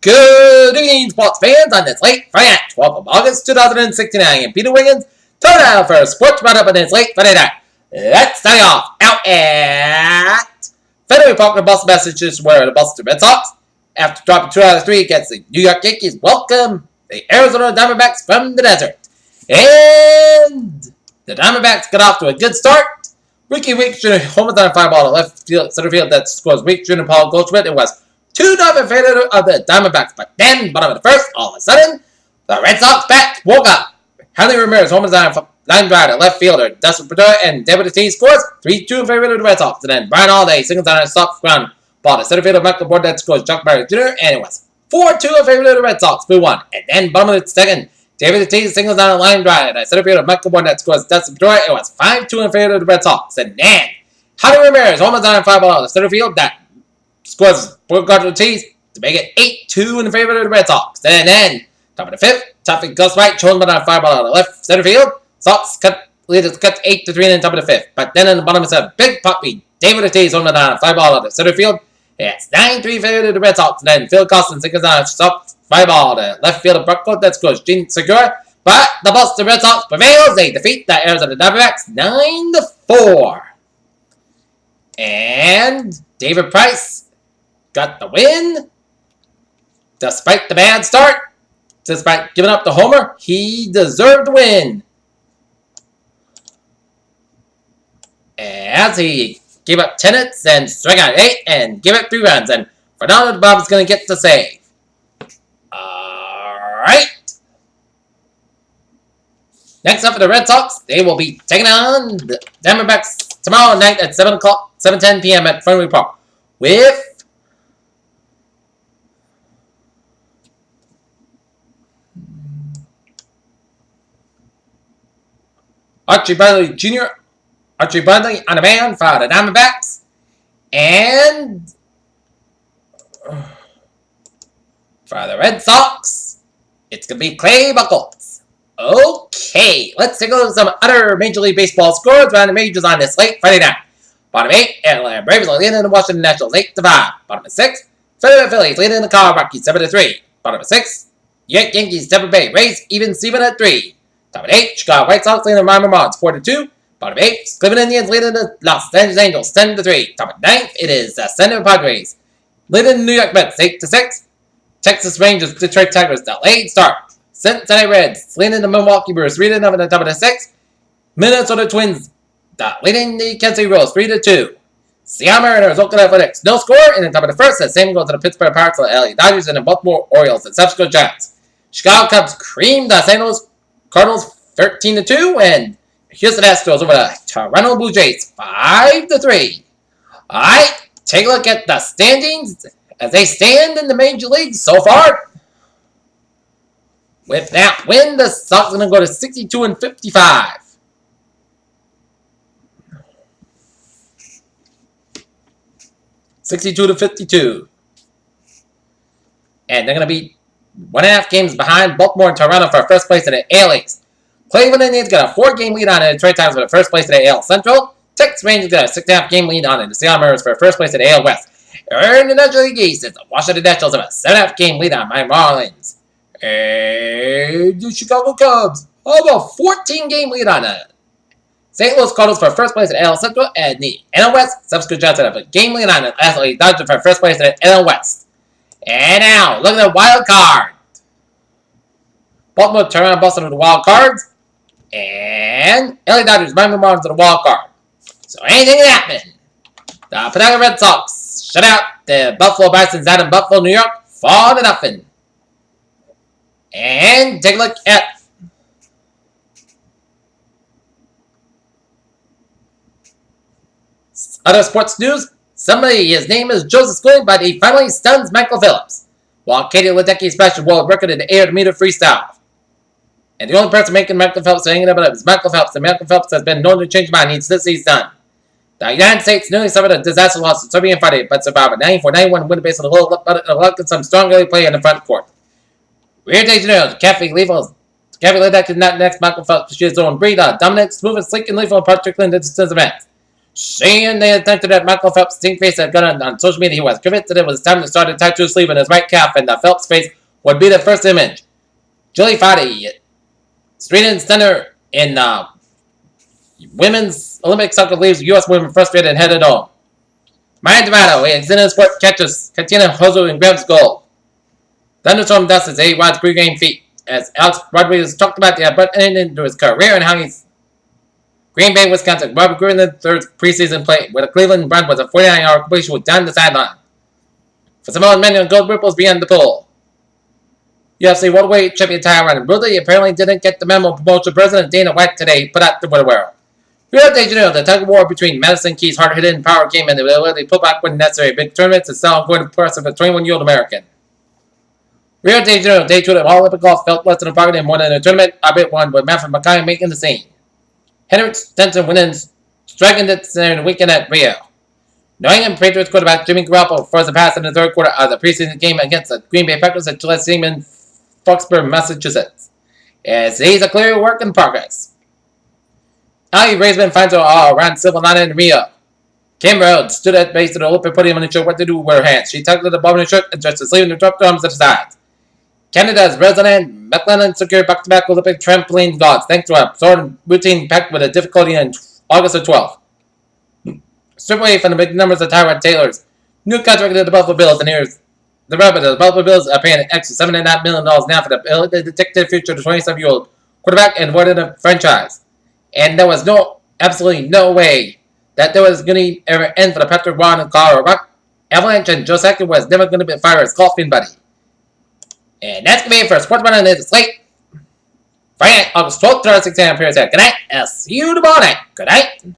Good evening, sports fans, on this late Friday night, 12th of August, 2016. I am Peter Wiggins, turn out for a sports roundup on this late Friday night. Let's start off out at Fenway Park in Boston, Massachusetts, where the Boston Red Sox, after dropping 2 out of 3 against the New York Yankees, welcome the Arizona Diamondbacks from the desert. And the Diamondbacks got off to a good start. Ricky Weeks home run fly ball to left field, center field that scores Weeks Jr. Paul Goldschmidt. It was 2-0 in favor of the Diamondbacks, but then, bottom of the first, all of a sudden, the Red Sox bat woke up. Henry Ramirez home run line drive to left fielder Dustin Pedroia, and David Ortiz scores 3-2 in favor of the Red Sox. And then Brian Holiday singles on a soft ground ball to center fielder Michael Board that scores Chuck Berry Jr., and it was 4-2 in favor of the Red Sox. We won. And then, bottom of the second, David Ortiz singles on a line drive to center fielder Michael Board that scores Dustin Pedroia. It was 5-2 in favor of the Red Sox. And then, Henry Ramirez home run on a fly ball to center field that scores Ortiz to make it 8-2 in favor of the Red Sox. And then, top of the fifth, Tuffy Gus White, chosen by a fly ball on the left center field. Sox lead 8-3 in the top of the fifth. But then in the bottom of the seventh, big puppy, David Ortiz home run on a fly ball on the center field. It's 9-3 in favor of the Red Sox. And then Phil Costin singles on a soft fly ball to left field of Brookfield that scores Gene Segura. But the Boston Red Sox prevails. They defeat the Arizona Diamondbacks 9-4. And David Price got the win. Despite the bad start, despite giving up the homer, he deserved the win. As he gave up 10 hits and struck out 8 and gave up 3 runs. And Fernando Bob's going to get the save. Alright. Next up for the Red Sox, they will be taking on the Diamondbacks tomorrow night at 7:10 p.m. at Fenway Park with Archie Bradley Jr., Archie Bradley on the mound for the Diamondbacks. And for the Red Sox, it's going to be Clay Buchholz. Okay, let's take a look at some other Major League Baseball scores around the majors on this late Friday night. Bottom 8, Atlanta Braves are leading the Washington Nationals 8-5. Bottom 6, Philadelphia Phillies leading the Colorado Rockies 7-3. Bottom 6, Yankees Tampa Bay Rays even Steven at 3. Top of 8, Chicago White Sox leading the Miami Marlins 4-2. Bottom 8, Cleveland Indians leading the Los Angeles Angels 10-3. Top of 9, it is the San Diego Padres leading the New York Mets 8-6. Texas Rangers, Detroit Tigers, the late start. Cincinnati Reds leading the Milwaukee Brewers 3-0 at the top of the 6. Minnesota Twins leading the Kansas City Royals 3-2. Seattle Mariners, Oakland Athletics, no score in the top of the first. The same goes to the Pittsburgh Pirates, the LA Dodgers, and the Baltimore Orioles and San Francisco Giants. Chicago Cubs creamed the St. Louis Cardinals 13-2, and Houston Astros over the Toronto Blue Jays 5-3. Alright, take a look at the standings as they stand in the Major Leagues so far. With that win, the Sox are going to go to 62-55. (62-52). And they're going to be 1.5 games behind Baltimore and Toronto for first place in the AL East. Cleveland Indians got a 4-game lead on the Detroit Tigers for the first place in the AL Central. Texas Rangers got a 6.5-game lead on the Seattle Mariners for first place in the AL West. In the National League East, the Washington Nationals have a 7.5-game lead on my Marlins. And the Chicago Cubs have a 14-game lead on the St. Louis Cardinals for first place in AL Central, and the NL West, San Francisco Giants have a game lead on the LA Dodgers for first place in the NL West. And now, look at the wild card. Baltimore, Toronto, Boston are the wild cards. And LA Dodgers, Miami Marlins are the wild card. So anything can happen. The Pawtucket Red Sox shut out the Buffalo Bisons out in Buffalo, New York, 4-0. And take a look at other sports news. Somebody, his name is Joseph Squid, but he finally stuns Michael Phelps, while Katie Ledecky smashed the world record in the air to meter freestyle. And the only person making Michael Phelps hanging up is Michael Phelps, and Michael Phelps has been known to change mind. He's done. The United States nearly suffered a disaster loss in Serbian Friday, but survived a 94-91 win based on the luck and some strong early play in the front court. Rio de Janeiro, Kathy Ledecky is not next. Michael Phelps, she is his own breed. Dominant, smooth, and sleek, and lethal, particularly in the distance events. Saying they attempted that Michael Phelps' stink face had gone on social media, he was convinced that it was time to start a tattoo sleeve in his right calf, and the Phelps face would be the first image. Julie Fadi, Sweden center in women's Olympic soccer leaves U.S. women frustrated and headed home. Ryan Devado, a Xena Sport catches Katina Hozu and grabs goal. Thunderstorm dust is A-Rod's pregame feat, as Alex Rodriguez talked about the abrupt ending to his career and how he's Green Bay, Wisconsin. Robert Greenland's third preseason play, where the Cleveland Browns was a 49-hour completion with down the sideline. For Samoan men and gold ripples beyond the pool. UFC welterweight champion Tyron Woodley apparently didn't get the memo promotion President Dana White today put out the Witterware. Rio de Janeiro, the tug of war between Madison Keys' hard-hitting power game and the ability to put back when necessary. Big tournaments is still going to impress a 21-year-old American. Rio de Janeiro, day 2 of All Olympic golf felt less than a bargain and more than a tournament. I bet one with Manfred McKay making the scene. Henrik Stenson winning striking it in the weekend at Rio. New England Patriots quarterback Jimmy Garoppolo forced a pass in the third quarter of the preseason game against the Green Bay Packers at Gillette Stadium in Foxborough, Massachusetts. As he's a clear work in progress. Ali Raisman finds her all around Silver Line in Rio. Kim Rhodes stood at base of the Olympic podium and unsure what to do with her hands. She tugged at the bottom of her shirt and dressed the sleeve and dropped her arms at the sides. Canada's resident McLennan secured back-to-back Olympic trampoline gods thanks to a sword routine packed with a difficulty on August the 12th. Strip away from the big numbers of Tyrod Taylor's new contract with the Buffalo Bills, and here's the rub of the Buffalo Bills are paying an extra $7.5 million now for the detective future of the 27-year-old quarterback and word of the franchise. And there was absolutely no way that there was going to ever end for the Patrick Ron and Colorado Rock Avalanche, and Joe Sakic was never going to be fired as golfing buddy. And that's going to be it for Sports Monday. This is late. Friday, August 12th, 2016. I'm here. Good night. I'll see you tomorrow night. Good night.